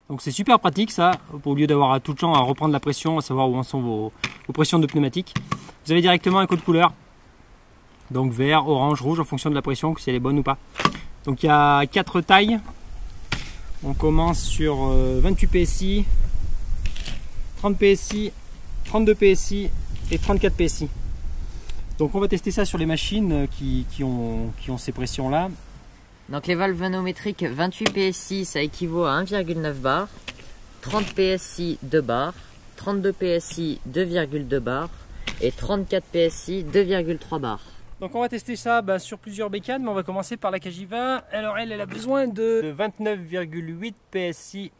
Donc c'est super pratique ça, au lieu d'avoir tout le temps à reprendre la pression, à savoir où en sont vos pressions de pneumatiques. Vous avez directement un code couleur. Donc vert, orange, rouge en fonction de la pression, si elle est bonne ou pas. Donc il y a 4 tailles. On commence sur 28 PSI, 30 PSI, 32 PSI et 34 PSI. Donc on va tester ça sur les machines qui ont ces pressions là. Donc les valves manométriques 28 PSI ça équivaut à 1,9 bar, 30 PSI 2 bars, 32 PSI 2,2 bars et 34 PSI 2,3 bars. Donc on va tester ça sur plusieurs bécanes, mais on va commencer par la Cagiva. Alors elle a besoin de 29,8 PSI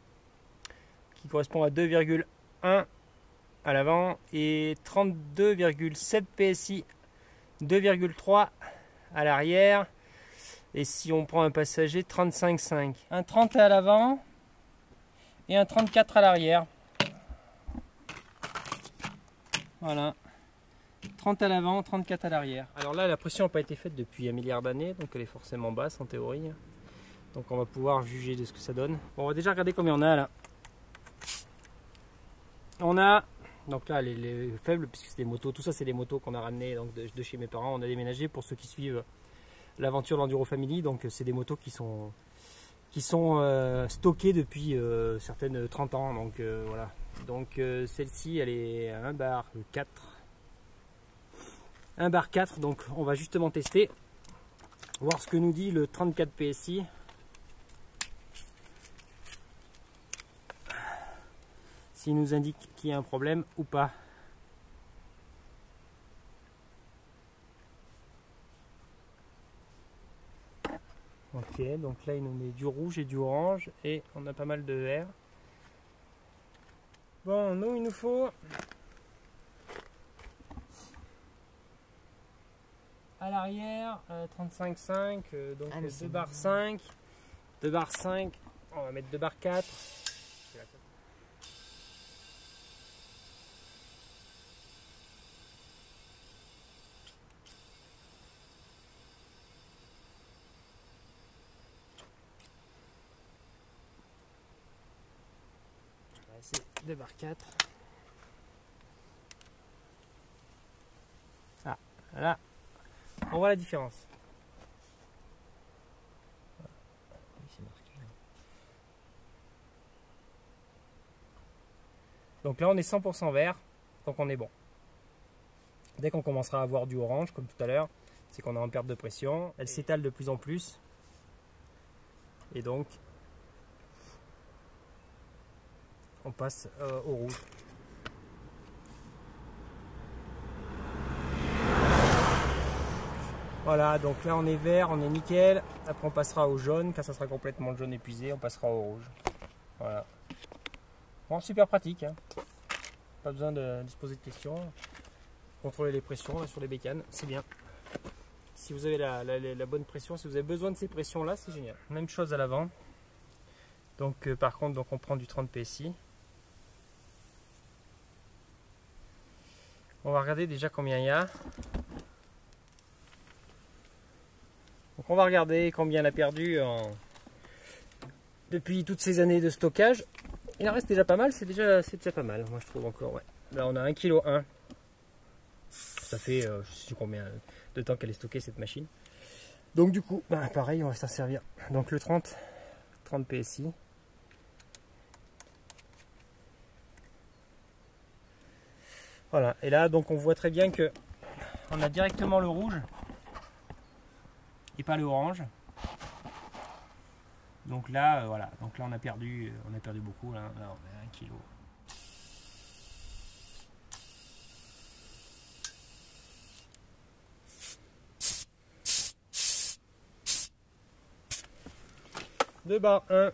qui correspond à 2,1 à l'avant et 32,7 PSI 2,3 à l'arrière. Et si on prend un passager, 35,5. Un 30 à l'avant et un 34 à l'arrière. Voilà. 30 à l'avant, 34 à l'arrière. Alors là, la pression n'a pas été faite depuis un milliard d'années, donc elle est forcément basse en théorie. Donc on va pouvoir juger de ce que ça donne. Bon, on va déjà regarder combien on a là. On a, donc là, les faibles, puisque c'est des motos, tout ça c'est des motos qu'on a ramenées donc de chez mes parents. On a déménagé pour ceux qui suivent l'aventure d'Enduro Family. Donc c'est des motos qui sont stockées depuis certaines 30 ans. Donc voilà. Donc celle-ci, elle est à 1 bar 4. 1 bar 4, donc on va justement tester, voir ce que nous dit le 34 PSI. S'il nous indique qu'il y a un problème ou pas. Ok, donc là il nous met du rouge et du orange et on a pas mal de vert. Bon, nous il nous faut à l'arrière 35,5, donc 2 bar 5, 2 bar 5, on va mettre 2 bar 4. C'est 2 bar 4. Ah, là. On voit la différence. Donc là on est 100% vert, donc on est bon. Dès qu'on commencera à avoir du orange, comme tout à l'heure, c'est qu'on est en perte de pression. Elle s'étale de plus en plus. Et donc, on passe au rouge. Voilà, donc là on est vert, on est nickel. Après on passera au jaune, quand ça sera complètement le jaune épuisé, on passera au rouge. Voilà. Bon, super pratique, hein. Pas besoin de se poser de questions. Contrôler les pressions là, sur les bécanes, c'est bien. Si vous avez la bonne pression, si vous avez besoin de ces pressions là, c'est génial. Même chose à l'avant. Donc par contre, donc on prend du 30 PSI. On va regarder déjà combien il y a. Donc on va regarder combien elle a perdu depuis toutes ces années de stockage. Il en reste déjà pas mal, c'est déjà pas mal, moi je trouve encore. Ouais. Là on a 1,1 kg. Ça fait je sais combien de temps qu'elle est stockée cette machine. Donc du coup, pareil, on va s'en servir. Donc le 30 PSI. Voilà, et là donc on voit très bien que on a directement le rouge et pas le orange. Donc là, voilà, donc là on a perdu beaucoup. Là on a 1 kg. Deux bar 1.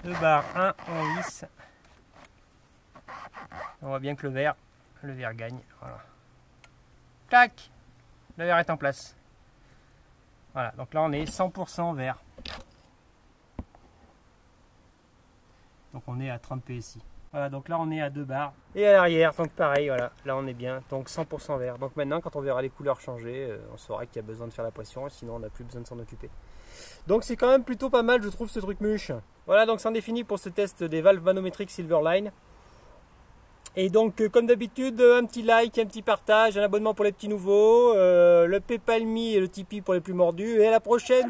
Deux bar 1 en lice. On voit bien que le vert gagne. Voilà. Tac! Le vert est en place. Voilà, donc là on est 100% vert. Donc on est à 30 PSI. Voilà, donc là on est à 2 bars. Et à l'arrière, donc pareil, voilà, là on est bien, donc 100% vert. Donc maintenant, quand on verra les couleurs changer, on saura qu'il y a besoin de faire la pression, sinon on n'a plus besoin de s'en occuper. Donc c'est quand même plutôt pas mal, je trouve, ce truc muche. Voilà, donc c'en est fini pour ce test des valves manométriques Silverline. Et donc, comme d'habitude, un petit like, un petit partage, un abonnement pour les petits nouveaux, le PayPal Me et le Tipeee pour les plus mordus. Et à la prochaine!